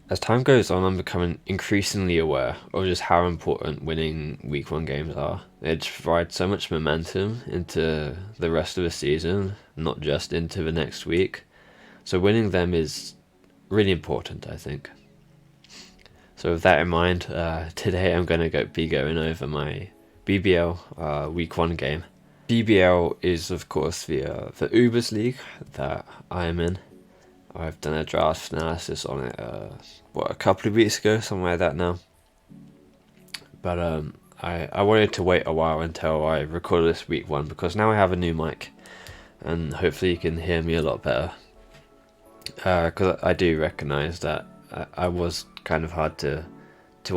As time goes on, I'm becoming increasingly aware of just how important winning week one games are. They just provide so much momentum into the rest of the season, not just into the next week. So winning them is really important, I think. So with that in mind, today I'm going to be going over my BBL week one game. BBL is of course the Ubers League that I am in. I've done a draft analysis on it, a couple of weeks ago, something like that now. But I wanted to wait a while until I recorded this week one because now I have a new mic, and hopefully you can hear me a lot better. Because I do recognise that I was kind of hard to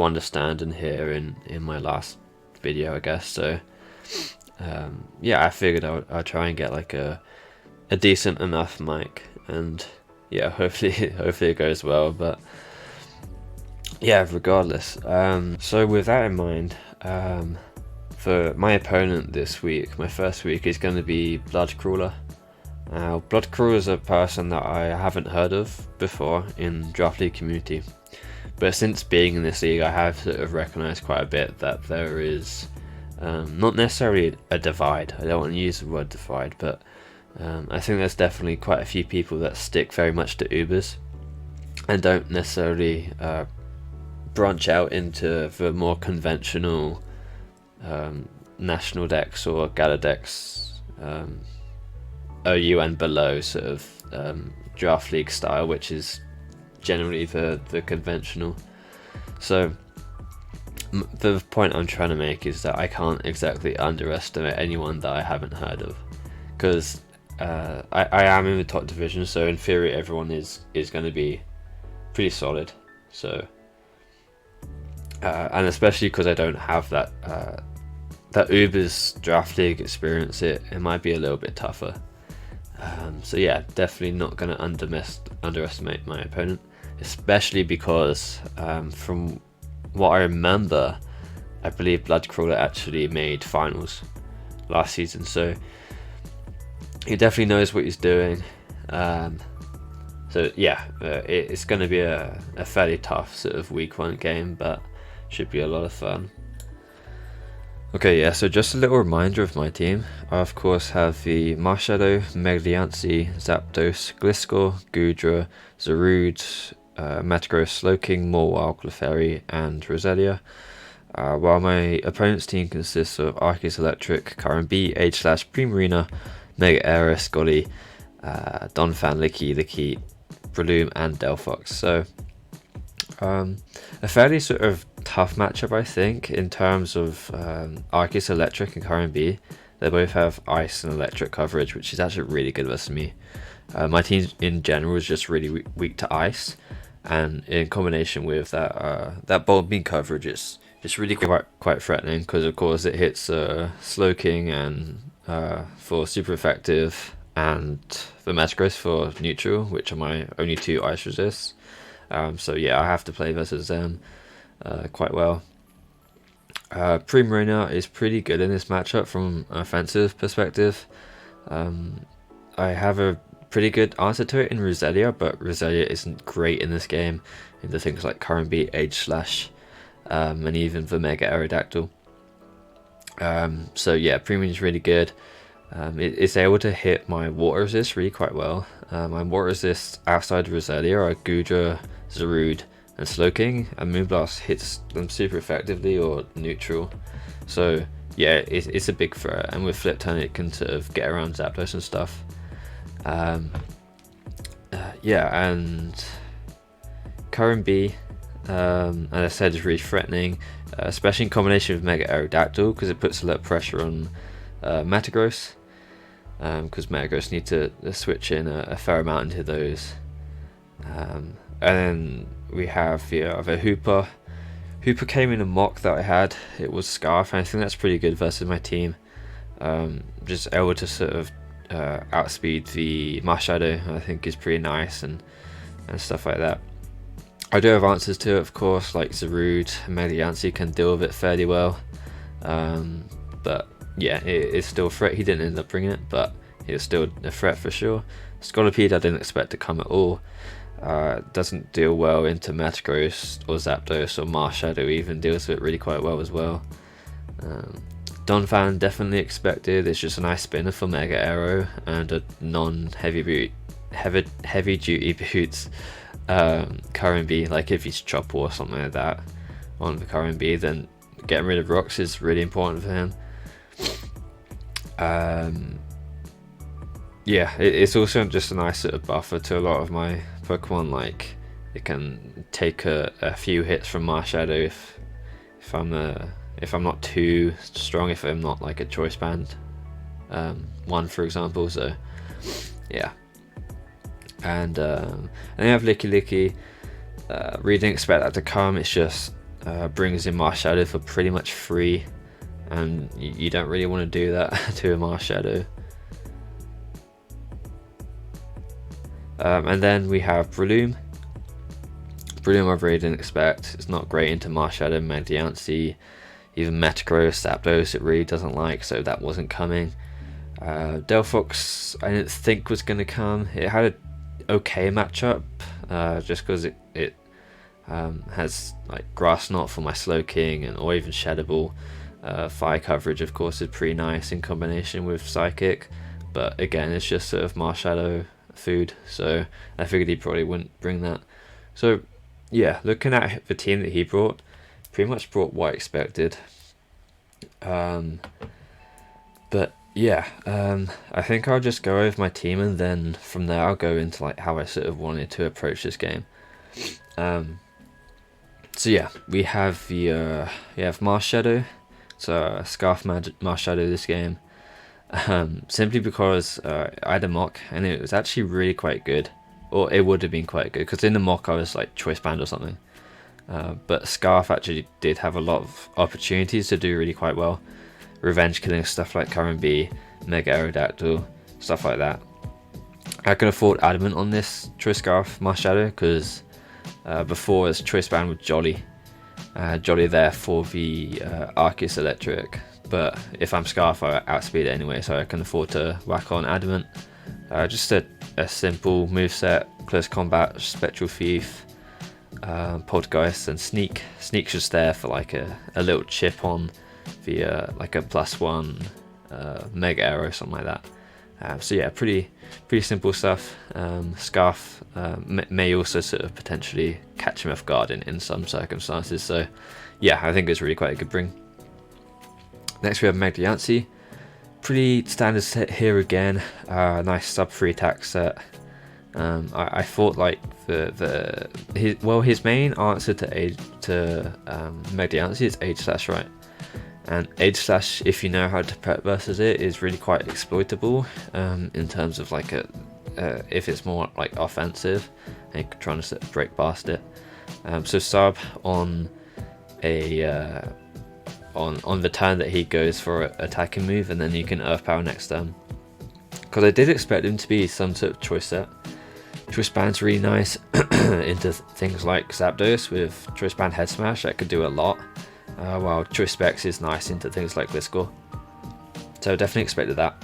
understand and hear in my last video, I guess. So yeah, I figured I'll try and get like a decent enough mic, and yeah, hopefully it goes well. But yeah, regardless. So with that in mind, for my opponent this week, my first week is going to be Bloodcrawler. Now, Bloodcrawler is a person that I haven't heard of before in Draft League community, but since being in this league, I have sort of recognised quite a bit that there is not necessarily a divide. I don't want to use the word divide, but I think there's definitely quite a few people that stick very much to Ubers and don't necessarily branch out into the more conventional national decks or gala decks, OU and below sort of draft league style, which is generally the conventional. So the point I'm trying to make is that I can't exactly underestimate anyone that I haven't heard of, because I am in the top division, so in theory everyone is going to be pretty solid. So and especially because I don't have that Uber's draft league experience, it might be a little bit tougher. So yeah, definitely not going to underestimate my opponent, especially because from what I remember, I believe Bloodcrawler actually made finals last season, so he definitely knows what he's doing. So yeah, it's going to be a fairly tough sort of week one game, but should be a lot of fun. Okay, yeah, so just a little reminder of my team. I of course have the Marshadow, Megliancy, Zapdos, Gliscor, Gudra, Zarude, Metagross, Slowking, Morwile, Clefairy, and Roselia. While my opponent's team consists of Arceus Electric, Karen B, H/Primarina, Mega Aeris, Golly, Donphan, Licky, Breloom, and Delphox. So a fairly sort of tough matchup, I think, in terms of Arceus Electric and Karen B. They both have ice and electric coverage, which is actually really good versus me. My team in general is just really weak to ice, and in combination with that Bold Beam coverage, it's really quite threatening, because of course it hits Slowking and for super effective, and the Metagross for neutral, which are my only two ice resists. So yeah, I have to play versus them quite well. Primarina is pretty good in this matchup from an offensive perspective. I have a pretty good answer to it in Roselia, but Roselia isn't great in this game into things like Current Beat, H/, and even the Mega Aerodactyl. So yeah, Primarina is really good. It's able to hit my water resist really quite well. My water resists outside Roselia are Gudra, Zarude, and Slowking, and Moonblast hits them super effectively or neutral. So yeah, it's a big threat, and with Flip Turn it can sort of get around Zapdos and stuff. Yeah, and Current B, as I said, is really threatening, especially in combination with Mega Aerodactyl, because it puts a lot of pressure on Metagross, because Metagross need to switch in a fair amount into those. And then we have the other Hooper. Hooper came in a mock that I had. It was Scarf, and I think that's pretty good versus my team. Just able to sort of outspeed the Marshadow, I think is pretty nice, and stuff like that. I do have answers to it, of course, like Zarude and Megliancy can deal with it fairly well. But yeah, it's still a threat. He didn't end up bringing it, but it's still a threat for sure. Scolipede I didn't expect to come at all. Doesn't deal well into Metagross or Zapdos, or Marshadow even deals with it really quite well as well. Donphan definitely expected. It's just a nice spinner for Mega Arrow and a non-heavy heavy duty boots Current B. Like if he's Chopper or something like that on the Current B, then getting rid of rocks is really important for him. Yeah, it's also just a nice sort of buffer to a lot of my Pokemon. Like it can take a few hits from Marshadow if I'm not too strong, if I'm not like a choice band one, for example. So yeah, and then you have Licky Licky. Really didn't expect that to come. It's just brings in Marshadow for pretty much free, and you don't really want to do that to a Marshadow. And then we have Breloom. Breloom I really didn't expect. It's not great into Marshadow, Magdiancy, even Metagross, Zapdos it really doesn't like, so that wasn't coming. Delphox I didn't think was going to come. It had an okay matchup, just because it has like Grass Knot for my Slowking, or even Shadow Ball. Fire coverage of course is pretty nice in combination with Psychic, but again it's just sort of Marshadow food, so I figured he probably wouldn't bring that. So yeah, looking at the team that he brought, pretty much brought what I expected. But yeah, I think I'll just go over my team, and then from there I'll go into like how I sort of wanted to approach this game. So yeah, we have Marshadow. So Scarf Marshadow this game. Simply because I had a mock and it was actually really quite good, or it would have been quite good, because in the mock I was like choice band or something, but Scarf actually did have a lot of opportunities to do really quite well, revenge killing stuff like Current B, Mega Aerodactyl, stuff like that. I can afford Adamant on this choice Scarf Marshadow because before it's choice band with Jolly there for the Arceus Electric. But if I'm Scarf, I outspeed it anyway, so I can afford to whack on Adamant. Just a simple moveset: Close Combat, Spectral Thief, Poltergeist, and Sneak. Sneak's just there for like a little chip on the like a +1 Mega Arrow, something like that. So yeah, pretty simple stuff. Scarf may also sort of potentially catch him off guard in some circumstances. So yeah, I think it's really quite a good bring. Next we have Magdiancy. Pretty standard set here again. Nice sub 3 attack set. I thought like his main answer to Magdiancy is Age Slash, right? And Age Slash, if you know how to prep versus it, is really quite exploitable in terms of like if it's more like offensive and you're trying to sort of break past it. So sub on a on the turn that he goes for an attacking move, and then you can Earth Power next turn. Because I did expect him to be some sort of choice set. Choice Band's really nice into things like Zapdos with Choice Band Head Smash, that could do a lot. While Choice Specs is nice into things like Gliscor. So definitely expected that.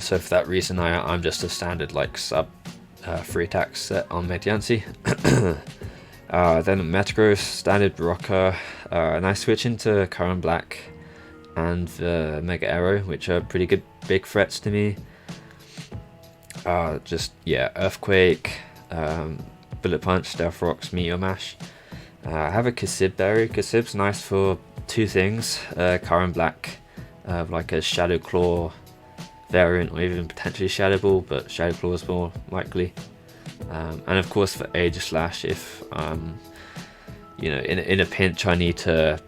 So for that reason I'm just a standard like sub 3 attack set on Magdiancy. Then Metagross, standard Rocker, nice switch into Current Black and Mega Arrow, which are pretty good big threats to me. Just yeah, Earthquake, Bullet Punch, Stealth Rocks, Meteor Mash. I have a Kasib Berry. Kasib's nice for two things, Current Black, like a Shadow Claw variant, or even potentially Shadow Ball, but Shadow Claw is more likely. And of course for Age Slash, if you know, in a pinch I need to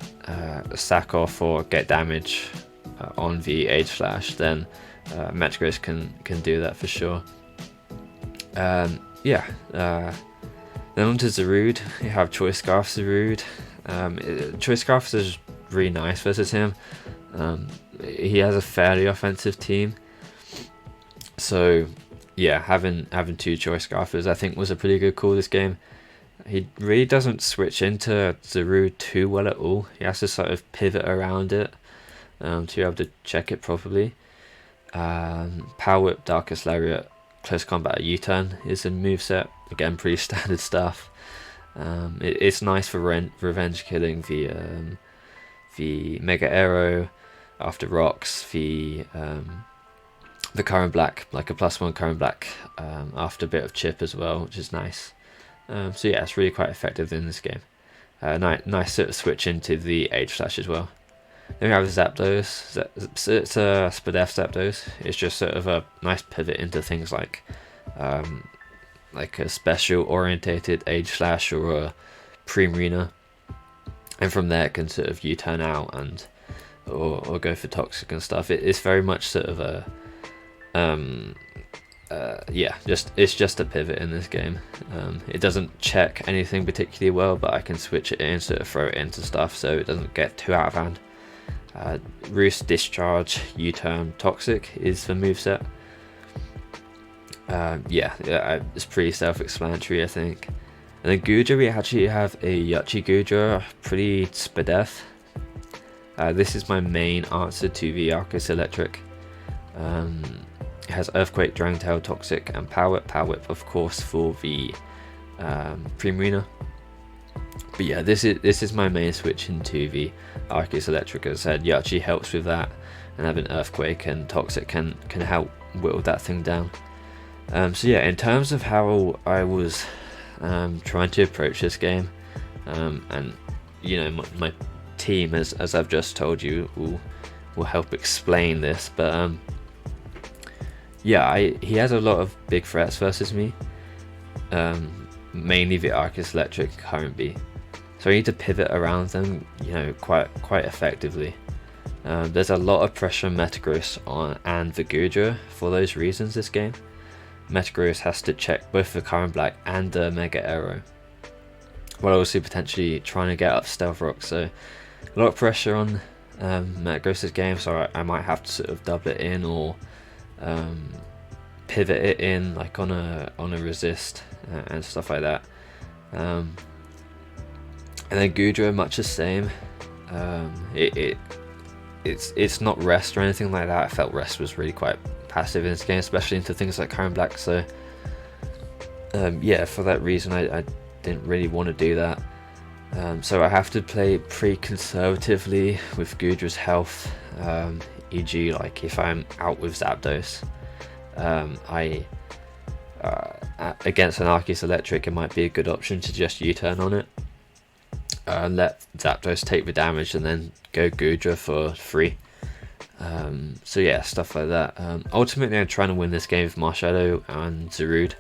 sack off or get damage on the Age Slash, then Metagross can do that for sure. Yeah. Then onto Zarude, you have Choice Scarf Zarude. Choice Scarf is really nice versus him. He has a fairly offensive team, so yeah, having two Choice Scarfers I think was a pretty good call this game. He really doesn't switch into Zarude too well at all. He has to sort of pivot around it to be able to check it properly. Power Whip, Darkest Lariat, close combat U-turn is a moveset. Again, pretty standard stuff. It's nice for revenge killing the Mega Arrow after rocks, the current black, like a +1 current black after a bit of chip as well, which is nice. So yeah, it's really quite effective in this game. Nice sort of switch into the Age Slash as well. Then we have Zapdos. It's a Spadef Zapdos. It's just sort of a nice pivot into things like a special orientated Age Slash or a Primarina, and from there it can sort of U-turn out and or go for toxic and stuff. It's very much sort of a it's just a pivot in this game. It doesn't check anything particularly well, but I can switch it in, sort of throw it into stuff so it doesn't get too out of hand. Roost, Discharge, U-turn, Toxic is the moveset. It's pretty self-explanatory, I think. And then Goodra, we actually have a Yachi Goodra, pretty Spadef. This is my main answer to the Arceus Electric. It has Earthquake, Dragon Tail, Toxic, and Power Whip. Power Whip, of course, for the Primarina. But yeah, this is my main switch into the Arceus Electric. As I said, Yachi helps with that, and having Earthquake and Toxic can help whittle that thing down. So yeah, in terms of how I was trying to approach this game, and you know, my team, as I've just told you, will help explain this. But yeah, he has a lot of big threats versus me, mainly the Arceus Electric current B. So I need to pivot around them, you know, quite effectively. There's a lot of pressure on Metagross and the Goodra for those reasons this game. Metagross has to check both the current black and the Mega Arrow, while also potentially trying to get up Stealth Rock. So a lot of pressure on Metagross's game, so I might have to sort of double it in or pivot it in, like on a resist and stuff like that. And then Goodra, much the same. It's not rest or anything like that. I felt rest was really quite passive in this game, especially into things like current black. So yeah, for that reason I didn't really want to do that. So I have to play pretty conservatively with Goodra's health, e.g. like if I'm out with Zapdos, against an Arceus Electric, it might be a good option to just U-turn on it, let Zapdos take the damage and then go Goodra for free. So yeah, stuff like that. Ultimately I'm trying to win this game with Marshadow and Zarude.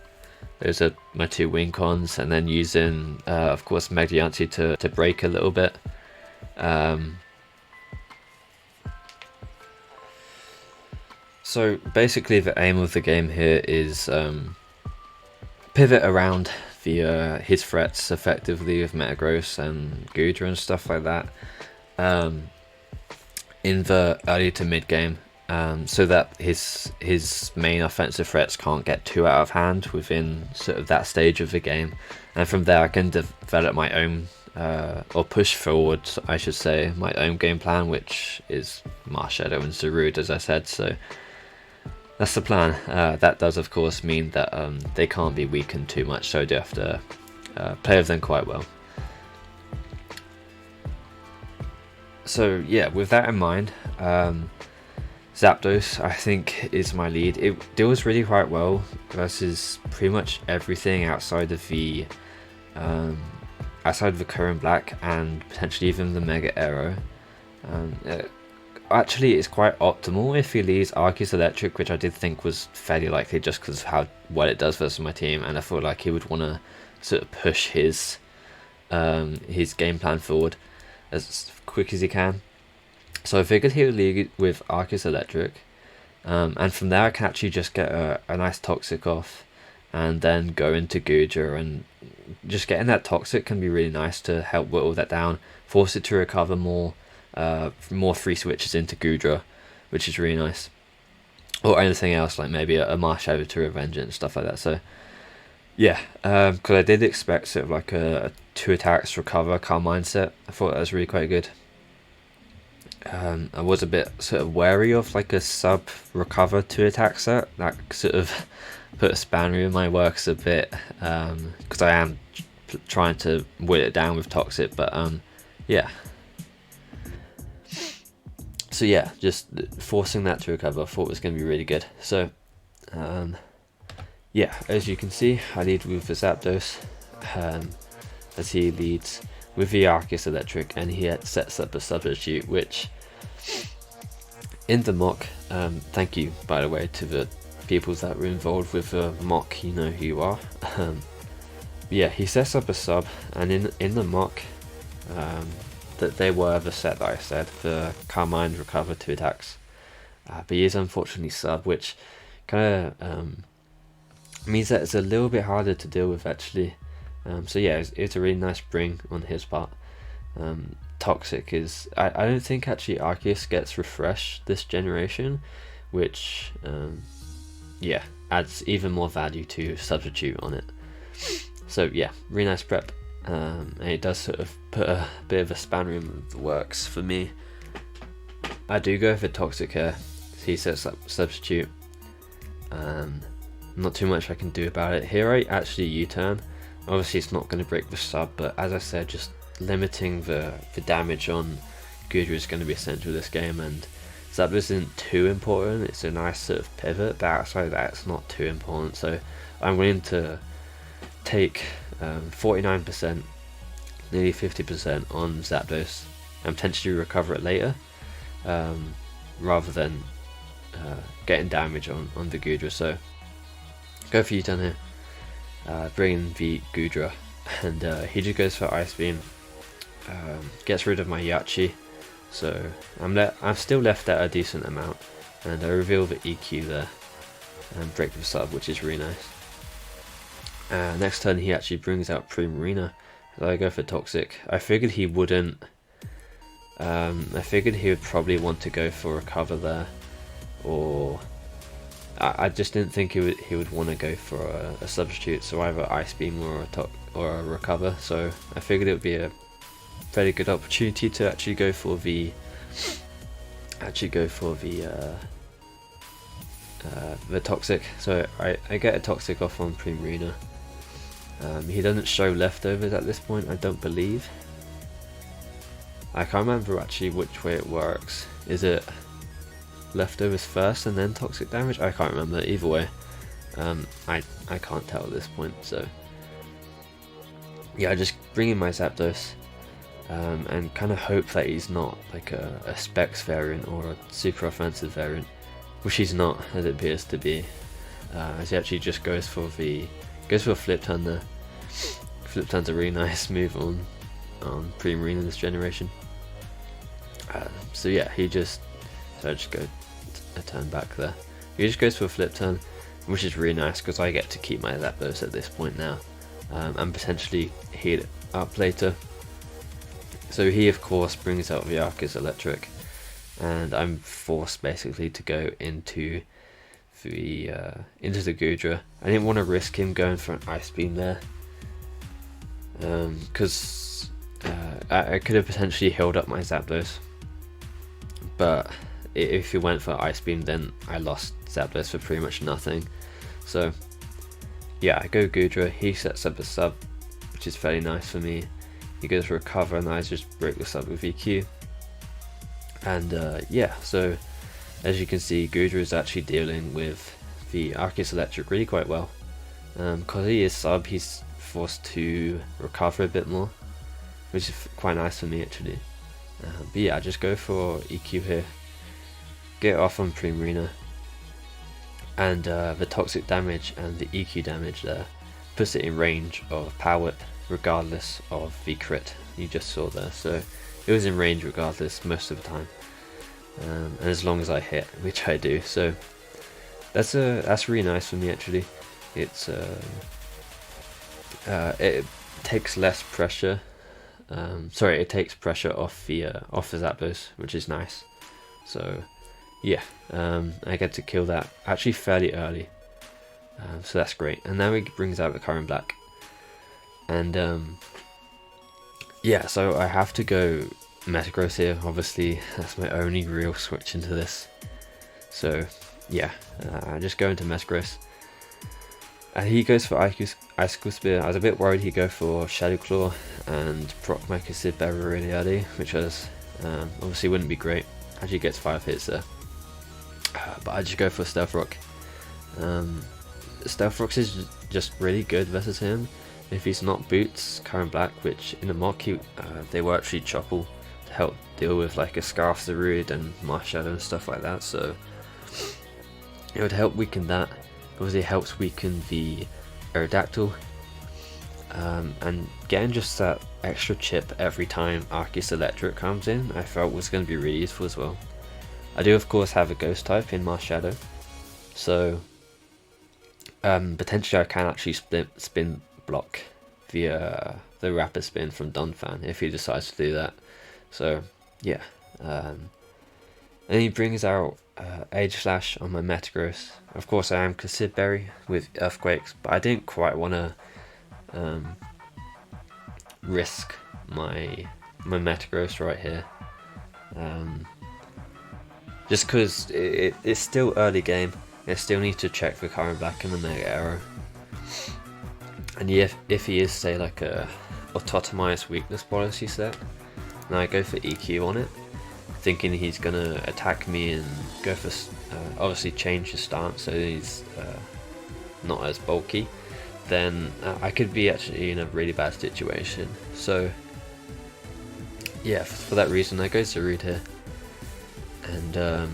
Those are my two win cons, and then using of course Megdianti to break a little bit. So basically the aim of the game here is pivot around the his threats effectively with Metagross and Goodra and stuff like that in the early to mid game, so that his main offensive threats can't get too out of hand within sort of that stage of the game, and from there I can develop my own or push forward, I should say, my own game plan, which is Marshadow and Zarude, as I said. So that's the plan. That does of course mean that they can't be weakened too much, so I do have to play with them quite well. So yeah, with that in mind, Zapdos I think is my lead. It deals really quite well versus pretty much everything outside of the current black and potentially even the Mega Arrow. Actually, it's quite optimal if he leads Arceus Electric, which I did think was fairly likely just because of how well it does versus my team, and I feel like he would want to sort of push his game plan forward as quick as he can. So I figured he would lead with Arceus Electric, and from there I can actually just get a nice Toxic off and then go into Goodra, and just getting that Toxic can be really nice to help whittle that down, force it to recover more free switches into Goodra, which is really nice, or anything else like maybe a Marshadow to revenge it and stuff like that. So yeah, because I did expect sort of like a 2 attacks recover calm mindset. I thought that was really quite good. I was a bit sort of wary of like a sub recover 2 attack set. That sort of put a spanner in my works a bit, because I am trying to whittle it down with toxic, but yeah. So yeah, just forcing that to recover I thought was going to be really good. So yeah, as you can see, I lead with the Zapdos, as he leads with the Arceus Electric, and he sets up a substitute, which in the mock, thank you by the way to the people that were involved with the mock, you know who you are. Yeah, he sets up a sub, and in the mock, that they were the set that I said for Carmine recover 2 attacks, but he is unfortunately sub, which kind of means that it's a little bit harder to deal with actually. So yeah, it's a really nice bring on his part. Toxic is, I don't think actually Arceus gets refreshed this generation, which yeah, adds even more value to substitute on it. So yeah, really nice prep, and it does sort of put a bit of a spanner in the works for me. I do go for Toxic here, so he sets up substitute. Not too much I can do about it. Here I actually U-turn. Obviously it's not going to break the sub, but as I said, just limiting the damage on Goodra is going to be essential this game, and Zapdos isn't too important. It's a nice sort of pivot, but outside of that it's not too important, so I'm willing to take 49%, nearly 50% on Zapdos and potentially recover it later, rather than getting damage on the Goodra. So go for U-turn here, bring in the Goodra, and he just goes for Ice Beam, gets rid of my Yachi, so I'm still left at a decent amount, and I reveal the EQ there and break the sub, which is really nice. Next turn he actually brings out Primarina, so I go for Toxic. I figured he wouldn't, I figured he would probably want to go for Recover there, or I just didn't think he would want to go for a substitute, so either Ice Beam or a Recover. So I figured it would be a fairly good opportunity to actually go for the Toxic. So I get a Toxic off on Primarina. He doesn't show leftovers at this point, I don't believe. I can't remember actually which way it works. Is it leftovers first and then toxic damage? I can't remember. Either way, I can't tell at this point. So yeah, I just bring in my Zapdos, and kind of hope that he's not like a Specs variant or a super offensive variant, which he's not, as it appears to be, as he actually just goes for a flip turn there. Flip turn's a really nice move on Primarina this generation. So yeah, I just go a turn back there. He just goes for a flip turn, which is really nice because I get to keep my Zapdos at this point now, and potentially heal it up later. So he of course brings out the Arceus Electric, and I'm forced basically to go into the Goodra. I didn't want to risk him going for an Ice Beam there, because I could have potentially healed up my Zapdos, but if he went for Ice Beam then I lost Zapdos for pretty much nothing. So yeah, I go Goodra, he sets up a sub, which is fairly nice for me. He goes for Recover and I just break the sub with EQ. And yeah, so as you can see, Goodra is actually dealing with the Arceus Electric really quite well. Because he is sub, he's forced to recover a bit more, which is quite nice for me actually. But yeah, I just go for EQ here, get off on Primarina, and the toxic damage and the EQ damage there puts it in range of Power Whip regardless of the crit you just saw there. So it was in range regardless most of the time, and as long as I hit, which I do. So that's really nice for me actually. It's it takes less pressure. Sorry, it takes pressure off the Zapdos, which is nice. So yeah, I get to kill that actually fairly early, so that's great. And now he brings out the current black, and yeah, so I have to go Metagross here. Obviously, that's my only real switch into this. So yeah, I just go into Metagross. He goes for Icicle Spear. I was a bit worried he'd go for Shadow Claw and proc my Kasib Berry really early, which was obviously wouldn't be great. Actually gets 5 hits there. But I just go for Stealth Rock. Stealth Rock is just really good versus him. If he's not Boots, Current Black, which in the mock they were actually Chopple to help deal with like a Scarf Zarude and Marshadow and stuff like that, so it would help weaken that. Obviously it helps weaken the Aerodactyl, and getting just that extra chip every time Arceus Electric comes in I felt was going to be really useful as well. I do of course have a Ghost type in Marshadow, so potentially I can actually spin block via the Rapid Spin from Donphan if he decides to do that. So yeah, and he brings out Age Slash on my Metagross. Of course I am Kasib Berry with Earthquakes, but I didn't quite want to risk my Metagross right here, just because it's still early game. I still need to check for Current Black and the Mega Arrow. And if he is, say, like a Autotomized Weakness policy set, then I go for EQ on it, thinking he's gonna attack me and go for obviously change his stance so he's not as bulky. Then I could be actually in a really bad situation. So yeah, for that reason I go Zarude here, and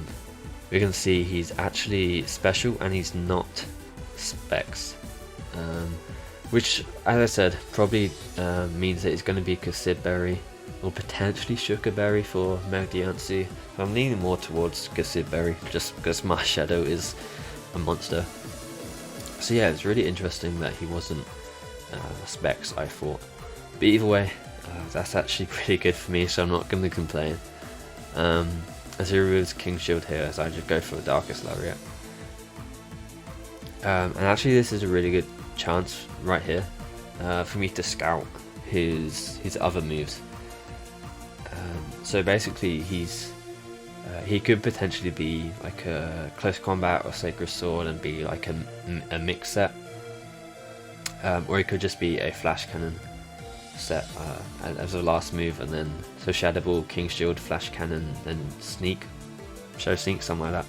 we can see he's actually special and he's not Specs. Which, as I said, probably means that it's going to be Kasib Berry or potentially Sugar Berry for Magdiancy. I'm leaning more towards Kasib Berry just because Marshadow is a monster. So yeah, it's really interesting that he wasn't Specs, I thought. But either way, that's actually pretty good for me, so I'm not going to complain. As he removes King Shield here, so I just go for the Darkest Lariat. And actually this is a really good chance right here for me to scout his other moves. So basically he could potentially be like a Close Combat or Sacred Sword and be like a mix set, or he could just be a Flash Cannon set as a last move, and then so Shadow Ball, King Shield, Flash Cannon, then Sneak, Show Sneak, something like that.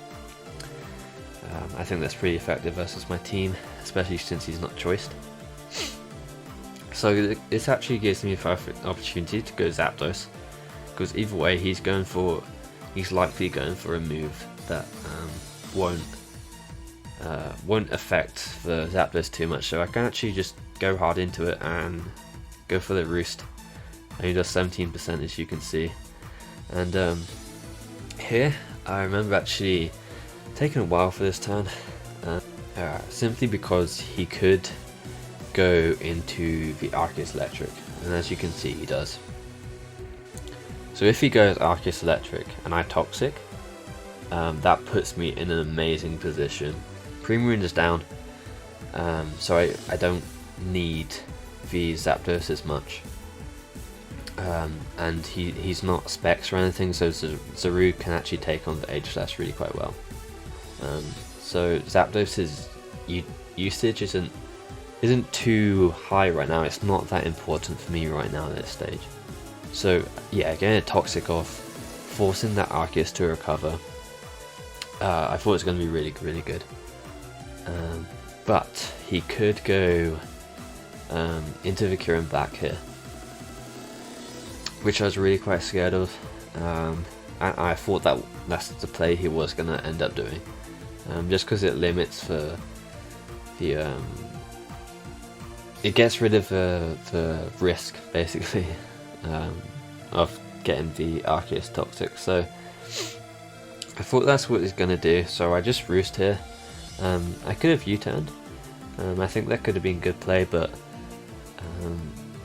I think that's pretty effective versus my team, especially since he's not choiced. So this actually gives me a perfect opportunity to go Zapdos, because either way he's likely going for a move that won't affect the Zapdos too much, so I can actually just go hard into it and go for the Roost. And he does 17%, as you can see. And here I remember actually taking a while for this turn, simply because he could go into the Arceus Electric, and as you can see he does. So if he goes Arceus Electric and I Toxic, that puts me in an amazing position. Primoon is down, so I don't need the Zapdos as much, and he's not Specs or anything, so Zarude can actually take on the H-Slash really quite well. So Zapdos's usage isn't too high right now. It's not that important for me right now at this stage. So yeah, getting a Toxic off, forcing that Arceus to recover, I thought it was going to be really good. But he could go into the Current Black here, which I was really quite scared of. And I thought that's the play he was going to end up doing, just because it limits the it gets rid of the risk basically of getting the Arceus Toxic. So I thought that's what he's going to do, so I just Roost here. I could have U-turned. I think that could have been good play, but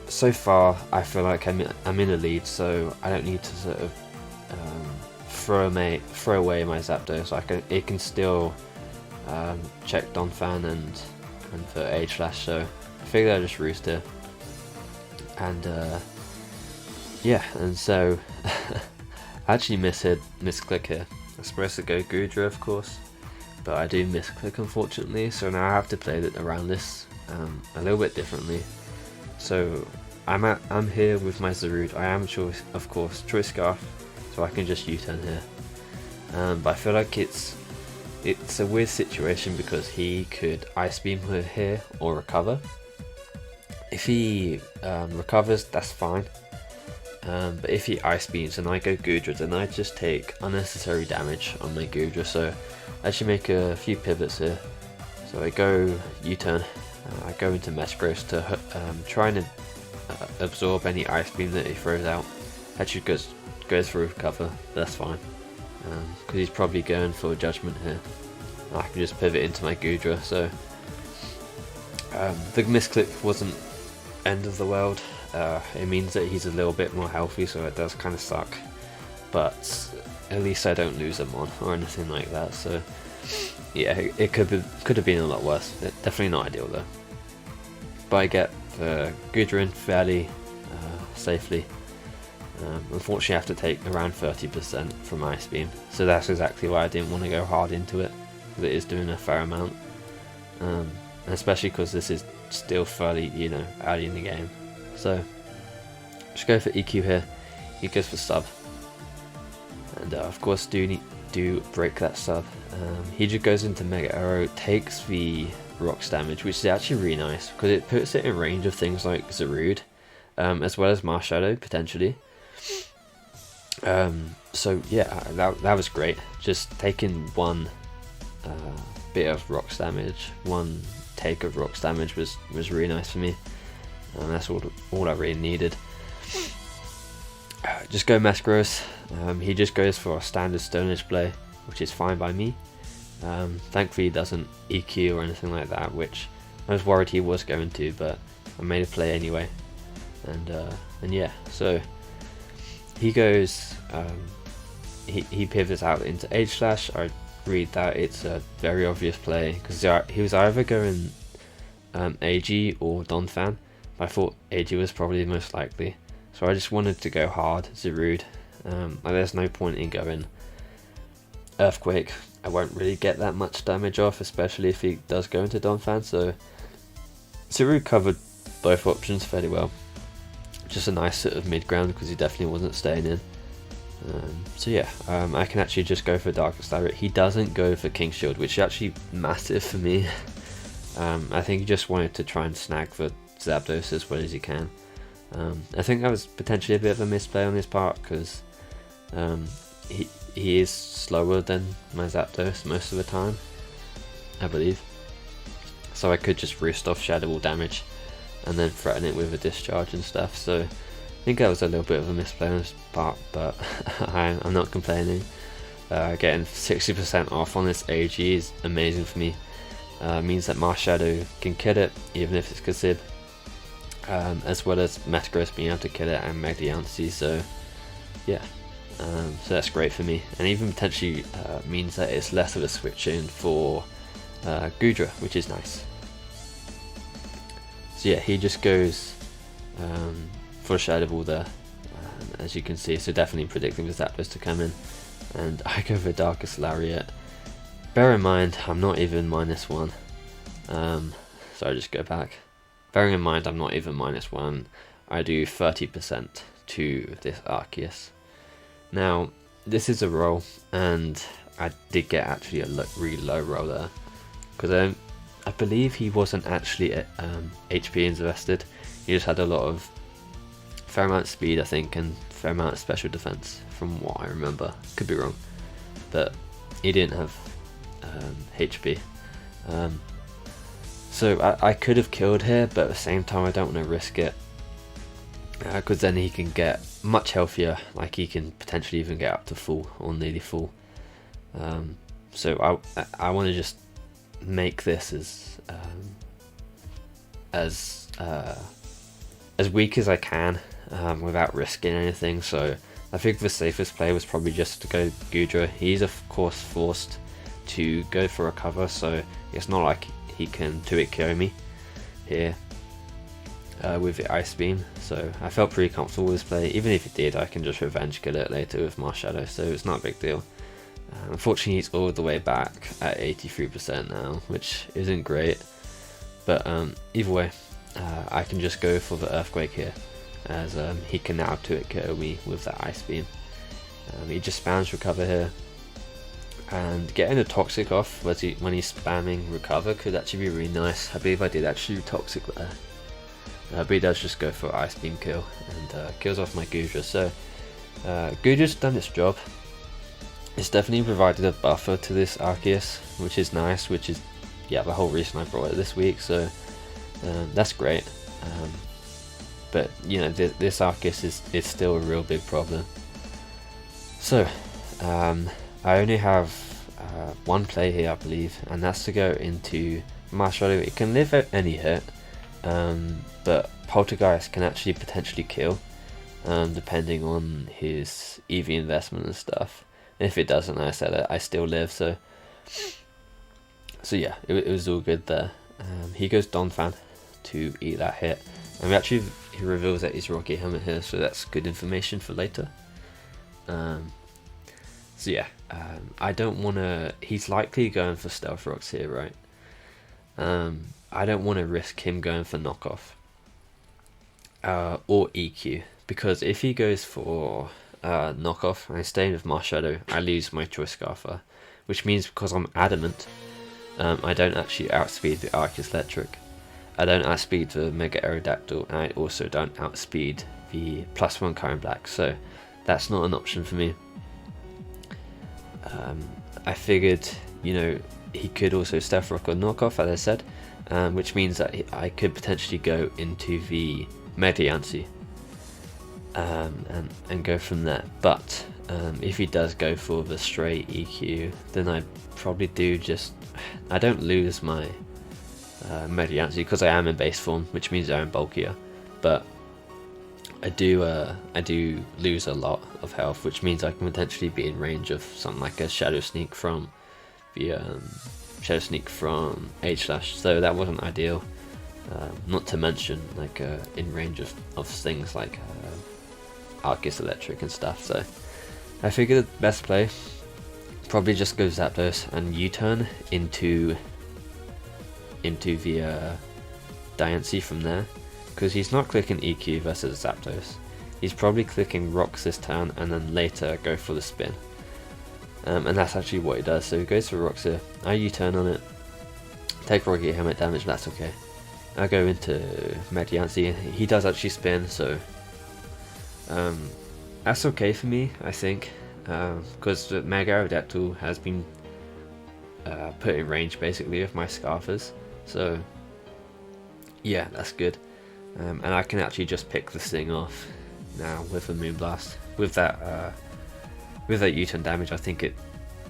so far I feel like I'm in a lead, so I don't need to sort of throw away my Zapdos. It can still check Donphan and for H-Slash, so I figured I'd just Roost here. And yeah, and so I actually misclick here. I'm supposed to go Gudra, of course, but I do misclick unfortunately, so now I have to play around this a little bit differently. So I'm here with my Zarude. I am of course choice scarf, so I can just U-turn here. But I feel like it's a weird situation because he could ice beam her here or recover. If he recovers, that's fine. But if he ice beams and I go Gudra, then I just take unnecessary damage on my Gudra. So I should make a few pivots here. So I go U-turn, I go into Marshadow to try and absorb any ice beam that he throws out. Actually goes for recover, but that's fine. Because he's probably going for judgment here. I can just pivot into my Gudra. So the misclick wasn't end of the world. It means that he's a little bit more healthy, so it does kind of suck, but at least I don't lose him on or anything like that. So yeah, it could have been a lot worse. Definitely not ideal though. But I get the Gudra in fairly safely. Unfortunately I have to take around 30% from Ice Beam, so that's exactly why I didn't want to go hard into it, because it is doing a fair amount, and especially because this is still fairly, early in the game. So just go for EQ here. He goes for sub, and of course do break that sub. He just goes into Mega Arrow, takes the rocks damage, which is actually really nice because it puts it in range of things like Zarude, as well as Marshadow potentially. So yeah, that was great. Just taking one bit of rocks damage, one take of rocks damage was really nice for me, and that's all I really needed. Just go Marshadow. He just goes for a standard Stone Edge play, which is fine by me. Thankfully he doesn't EQ or anything like that, which I was worried he was going to, but I made a play anyway. And yeah, so he goes, he pivots out into Age Slash. I read that it's a very obvious play because he was either going AG or Donphan. I thought AG was probably the most likely, so I just wanted to go hard Zarude. There's no point in going Earthquake. I won't really get that much damage off, especially if he does go into Donphan. So Zarude covered both options fairly well. Just a nice sort of mid ground because he definitely wasn't staying in. So yeah, I can actually just go for Darkest Direct. He doesn't go for King Shield, which is actually massive for me. I think he just wanted to try and snag for Zapdos as well as he can. I think that was potentially a bit of a misplay on his part because he is slower than my Zapdos most of the time, I believe. So I could just roost off Shadow Ball damage and then threaten it with a discharge and stuff. So I think that was a little bit of a misplay on his part, but I'm not complaining. Getting 60% off on this AG is amazing for me. Means that Marshadow can kill it even if it's Kasib, as well as Metagross being able to kill it and Magdiancy. So yeah, so that's great for me, and even potentially means that it's less of a switch in for Gudra, which is nice. So yeah, he just goes for a Shadow Ball there, as you can see. So definitely predicting the Zapdos to come in, and I go for Darkest Lariat. Bear in mind, I'm not even -1. So I just go back. Bearing in mind, I'm not even -1. I do 30% to this Arceus. Now, this is a roll, and I did get actually a really low roll there, because I believe he wasn't actually HP invested. He just had a lot of fair amount of speed, I think, and fair amount of special defense, from what I remember. Could be wrong, but he didn't have HP. So I could have killed here, but at the same time I don't want to risk it, because then he can get much healthier. Like he can potentially even get up to full or nearly full. So I want to just make this as weak as I can, without risking anything. So I think the safest play was probably just to go Gudra. He's of course forced to go for a cover, so it's not like he can 2-hit KO me here with the Ice Beam. So I felt pretty comfortable with this play. Even if it did, I can just revenge kill it later with Marshadow, so it's not a big deal. Unfortunately, he's all the way back at 83% now, which isn't great. But either way, I can just go for the Earthquake here, as he can now 2-hit KO me with that Ice Beam. He just spams Recover here, and getting a Toxic off when he's spamming Recover could actually be really nice. I believe I did actually do Toxic there. But he does just go for Ice Beam kill, and kills off my Gudra. So Gudra's done its job. It's definitely provided a buffer to this Arceus, which is nice, which is, yeah, the whole reason I brought it this week, so that's great. But, you know, this Arceus is still a real big problem. So, I only have one play here, I believe, and that's to go into Marshadow. It can live at any hit, but Poltergeist can actually potentially kill, depending on his EV investment and stuff. If it doesn't, like I said, I still live, so yeah, it was all good there. He goes Donphan to eat that hit, and he reveals that he's Rocky Helmet here, so that's good information for later. So yeah, I don't want to, he's likely going for Stealth Rocks here, right? I don't want to risk him going for Knockoff or EQ, because if he goes for Knockoff and I stay with Marshadow, I lose my Choice Scarfer, which means because I'm adamant, I don't actually outspeed the Arceus Electric, I don't outspeed the Mega Aerodactyl, and I also don't outspeed the +1 Current Black, so that's not an option for me. I figured, you know, he could also Stealth Rock or Knockoff, as I said, which means that I could potentially go into the Mediancy. And go from there. But if he does go for the straight EQ, then I probably do just, I don't lose my Mediancy because I am in base form, which means I am bulkier, but I do lose a lot of health, which means I can potentially be in range of something like a Shadow Sneak from the H-Slash, so that wasn't ideal. Not to mention like in range of things like Arceus Electric and stuff, so I figured the best play probably just go Zapdos and U-turn into the Diancie from there, because he's not clicking EQ versus Zapdos. He's probably clicking Rocks this turn and then later go for the spin, and that's actually what he does. So he goes for Rocks here, I U-turn on it, take Rocky Helmet damage, that's okay. I go into Mediancie, he does actually spin, so that's okay for me, I think, because the Mega Aerodactyl has been put in range basically of my Scarfers, so yeah, that's good. And I can actually just pick this thing off now with a Moonblast. With that U-turn damage, I think it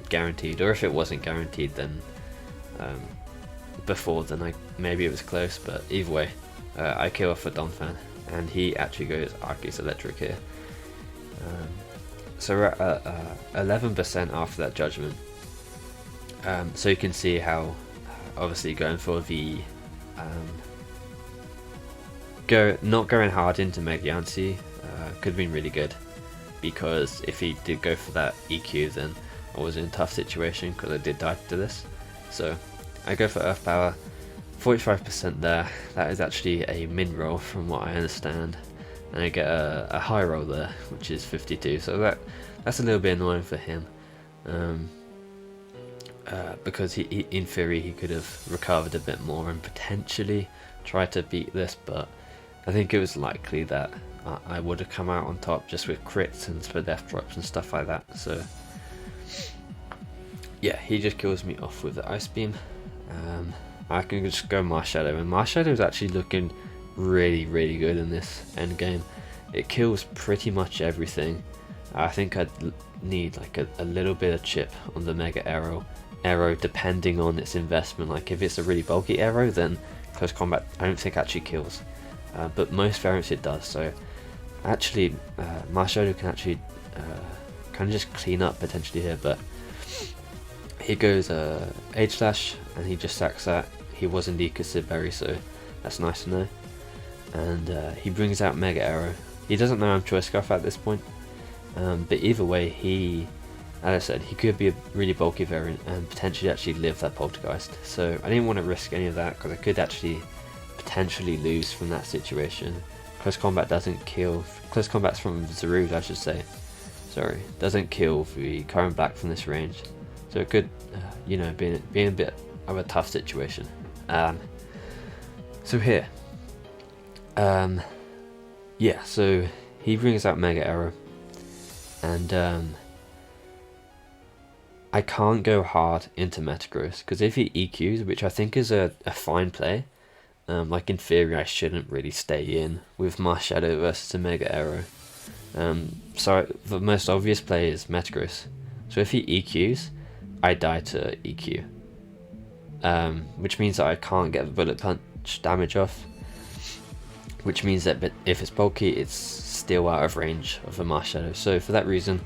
guaranteed, or if it wasn't guaranteed, then before then maybe it was close, but either way, I kill off a Donphan, and he actually goes Arceus Electric here. So we're at 11% after that judgment. So you can see how obviously going for the not going hard into Mediancie could have been really good, because if he did go for that EQ, then I was in a tough situation because I did die to this. So I go for Earth Power, 45% there. That is actually a min roll from what I understand, and I get a high roll there, which is 52. So that's a little bit annoying for him, because he in theory he could have recovered a bit more and potentially tried to beat this, but I think it was likely that I would have come out on top just with crits and for death drops and stuff like that. So yeah, he just kills me off with the Ice Beam. I can just go Marshadow, and Marshadow is actually looking really good in this end game. It kills pretty much everything. I think I'd need like a little bit of chip on the Mega Arrow depending on its investment. Like if it's a really bulky arrow, then close combat I don't think actually kills, but most variants it does. So actually Marshadow can actually kind of just clean up potentially here, but he goes H-Slash and he just sacks that. He was indeed considered berry, so that's nice to know. And he brings out Mega Arrow. He doesn't know I'm Choice Scarf at this point, but either way he as I said, he could be a really bulky variant and potentially actually live that poltergeist. So I didn't want to risk any of that because I could actually potentially lose from that situation. Close combat doesn't kill. Close combat's from Zarud, I should say. Sorry, doesn't kill the current black from this range. So it could, you know, being a bit of a tough situation. So here, yeah. So he brings out Mega Arrow, and I can't go hard into Metagross because if he EQs, which I think is a fine play. Like in theory, I shouldn't really stay in with Marshadow versus a Mega Arrow. So the most obvious play is Metagross. So if he EQs, I die to EQ. Which means that I can't get the bullet punch damage off. Which means that if it's bulky, it's still out of range of the Marshadow. So for that reason,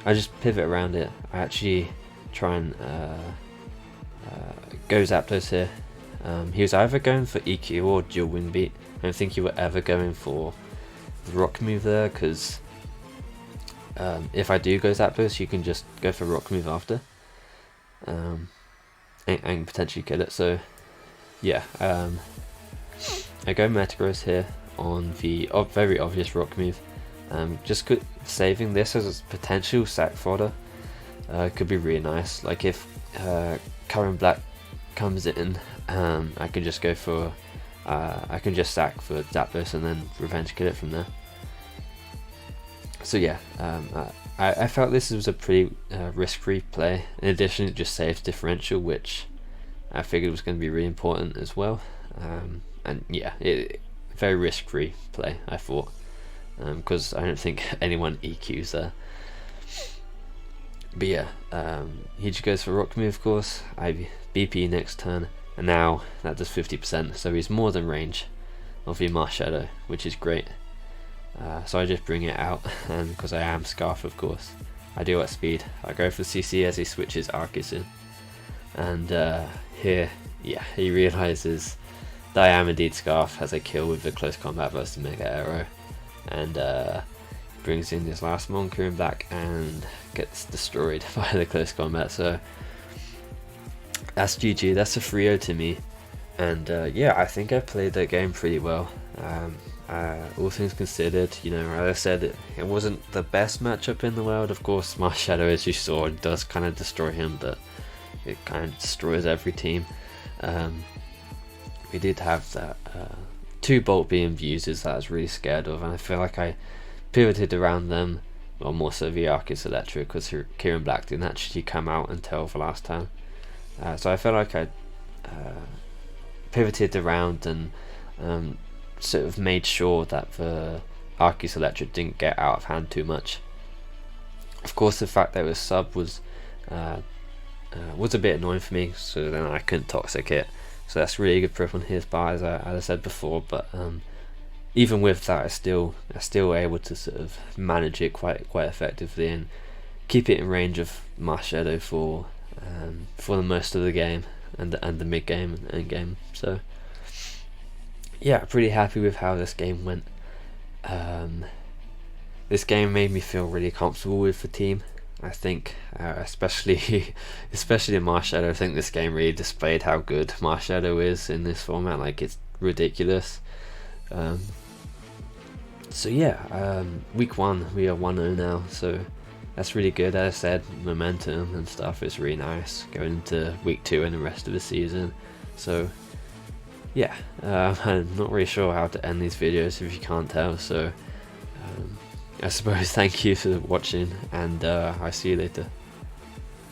I just pivot around it. I actually try and go Zapdos here. He was either going for EQ or dual wind beat. I don't think you were ever going for the rock move there, because if I do go Zapdos, you can just go for rock move after, and potentially kill it. So yeah, I go Metagross here on the very obvious rock move. Just saving this as a potential sack fodder could be really nice. Like if current black comes in, I can just go for I can just sack for Zapdos and then revenge kill it from there. So yeah, I felt this was a pretty risk-free play. In addition, it just saves differential, which I figured was going to be really important as well. And yeah, very risk-free play, I thought, because I don't think anyone EQs there. But yeah, he just goes for rock move, of course. I BP next turn, and now that does 50%, so he's more than range of the Marshadow, which is great. So I just bring it out, and because I am Scarf, of course, I do at speed. I go for CC as he switches Arceus in, and here, yeah, he realizes that I am indeed Scarf, has a kill with the close combat versus Mega Arrow, and brings in his last Monker in back and gets destroyed by the close combat. So that's GG, that's a 3-0 to me, and yeah, I think I played that game pretty well. All things considered, you know, as I said, it wasn't the best matchup in the world. Of course, Marshadow, as you saw, does kind of destroy him, but it kind of destroys every team. We did have that 2 Bolt beam users that I was really scared of, and I feel like I pivoted around them, well, more so the Arceus Electric, because Kieran Black didn't actually come out until the last time. So I felt like I pivoted around and sort of made sure that the Arceus Electric didn't get out of hand too much. Of course, the fact that it was sub was a bit annoying for me, so then I couldn't Toxic it. So that's really good prep on his bar, as I said before. But even with that, I still able to sort of manage it quite effectively and keep it in range of Marshadow for the most of the game and the mid game and end game. So yeah, pretty happy with how this game went. This game made me feel really comfortable with the team. I think, especially in Marshadow, I think this game really displayed how good Marshadow is in this format. Like, it's ridiculous. So yeah, week 1 we are 1-0 now, so that's really good. As I said, momentum and stuff is really nice going into week 2 and the rest of the season. So yeah, I'm not really sure how to end these videos if you can't tell, so I suppose thank you for watching, and I'll see you later.